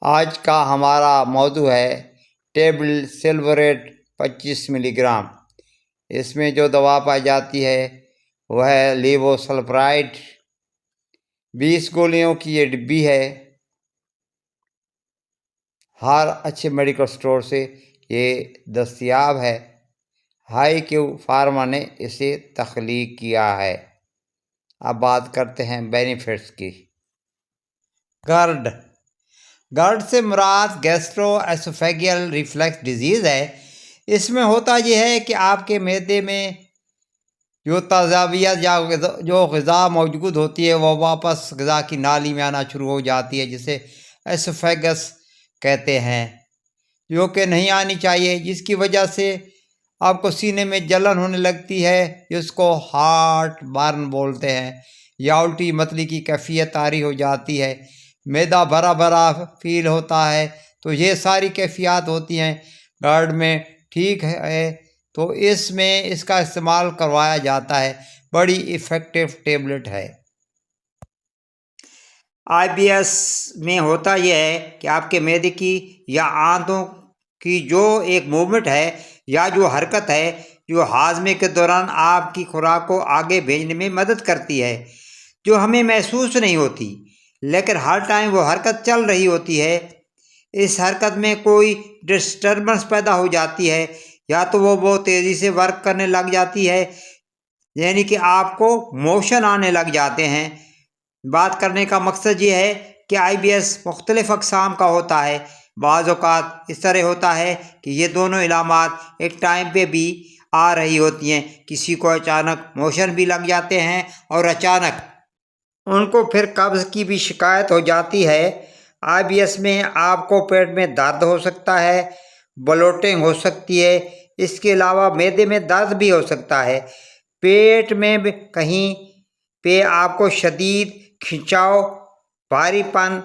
آج کا ہمارا موضوع ہے ٹیبل سلوریٹ 25 ملی گرام۔ اس میں جو دوا پائی جاتی ہے وہ ہے لیووسلفرائڈ۔ 20 گولیوں کی یہ ڈبی ہے۔ ہر اچھے میڈیکل سٹور سے یہ دستیاب ہے۔ ہائی کیو فارما نے اسے تخلیق کیا ہے۔ اب بات کرتے ہیں بینیفٹس کی۔ گرڈ سے مراد گیسٹرو ایسوفیگیل ریفلیکس ڈیزیز ہے۔ اس میں ہوتا یہ ہے کہ آپ کے معدے میں جو تیزابیت یا جو غذا موجود ہوتی ہے وہ واپس غذا کی نالی میں آنا شروع ہو جاتی ہے، جسے ایسوفیگس کہتے ہیں، جو کہ نہیں آنی چاہیے، جس کی وجہ سے آپ کو سینے میں جلن ہونے لگتی ہے، جس کو ہارٹ برن بولتے ہیں، یا الٹی متلی کی کیفیت طاری ہو جاتی ہے، معدہ بھرا بھرا فیل ہوتا ہے۔ تو یہ ساری کیفیات ہوتی ہیں گارڈ میں، ٹھیک ہے؟ تو اس میں اس کا استعمال کروایا جاتا ہے۔ بڑی ایفیکٹو ٹیبلٹ ہے۔ IBS میں ہوتا یہ ہے کہ آپ کے معدے کی یا آنتوں کی جو ایک موومنٹ ہے یا جو حرکت ہے، جو ہاضمے کے دوران آپ کی خوراک کو آگے بھیجنے میں مدد کرتی ہے، جو ہمیں محسوس نہیں ہوتی، لیکن ہر ٹائم وہ حرکت چل رہی ہوتی ہے۔ اس حرکت میں کوئی ڈسٹربنس پیدا ہو جاتی ہے، یا تو وہ بہت تیزی سے ورک کرنے لگ جاتی ہے، یعنی کہ آپ کو موشن آنے لگ جاتے ہیں۔ بات کرنے کا مقصد یہ ہے کہ IBS مختلف اقسام کا ہوتا ہے۔ بعض اوقات اس طرح ہوتا ہے کہ یہ دونوں علامات ایک ٹائم پہ بھی آ رہی ہوتی ہیں۔ کسی کو اچانک موشن بھی لگ جاتے ہیں اور اچانک ان کو پھر قبض کی بھی شکایت ہو جاتی ہے۔ IBS میں آپ کو پیٹ میں درد ہو سکتا ہے، بلوٹنگ ہو سکتی ہے، اس کے علاوہ معدے میں درد بھی ہو سکتا ہے۔ پیٹ میں کہیں پہ آپ کو شدید کھنچاؤ، بھاری پن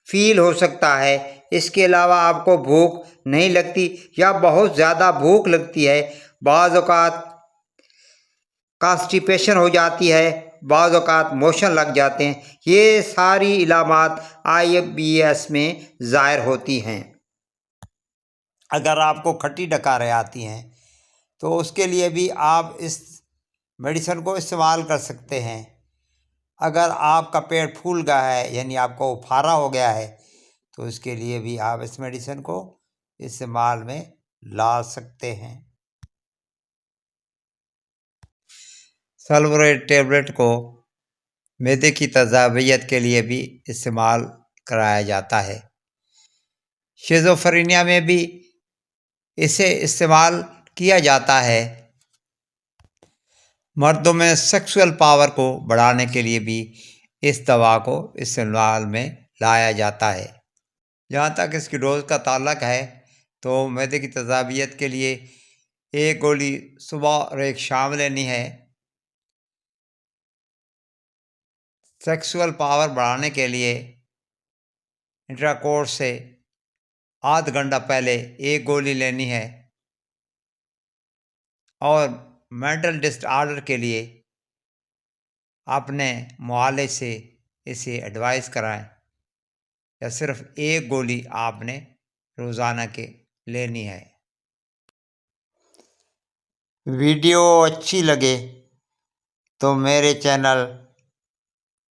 فیل ہو سکتا ہے۔ اس کے علاوہ آپ کو بھوک نہیں لگتی یا بہت زیادہ بھوک لگتی ہے۔ بعض اوقات کانسٹیپیشن ہو جاتی ہے، بعض اوقات موشن لگ جاتے ہیں۔ یہ ساری علامات IBS میں ظاہر ہوتی ہیں۔ اگر آپ کو کھٹی ڈکاریں آتی ہیں تو اس کے لیے بھی آپ اس میڈیسن کو استعمال کر سکتے ہیں۔ اگر آپ کا پیٹ پھول گیا ہے، یعنی آپ کو پھارا ہو گیا ہے، تو اس کے لیے بھی آپ اس میڈیسن کو استعمال میں لا سکتے ہیں۔ سلوریٹ ٹیبلٹ کو معدے کی تیزابیت کے لیے بھی استعمال کرایا جاتا ہے۔ شیزوفرینیا میں بھی اسے استعمال کیا جاتا ہے۔ مردوں میں سیکسول پاور کو بڑھانے کے لیے بھی اس دوا کو استعمال میں لایا جاتا ہے۔ جہاں تک اس کی ڈوز کا تعلق ہے تو معدے کی تیزابیت کے لیے 1 گولی صبح اور 1 شام لینی ہے۔ سیکسول پاور بڑھانے کے لیے انٹرکورس سے آدھ گھنٹہ پہلے 1 گولی لینی ہے، اور مینٹل ڈس آرڈر کے لیے اپنے معالج سے اسے ایڈوائز کرائیں، یا صرف 1 گولی آپ نے روزانہ کے لینی ہے۔ ویڈیو اچھی لگے تو میرے چینل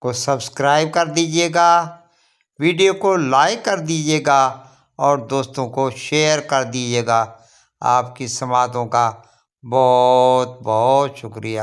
کو سبسکرائب کر دیجیے گا، ویڈیو کو لائک کر دیجیے گا، اور دوستوں کو شیئر کر دیجیے گا۔ آپ کی سماعتوں کا بہت بہت شکریہ۔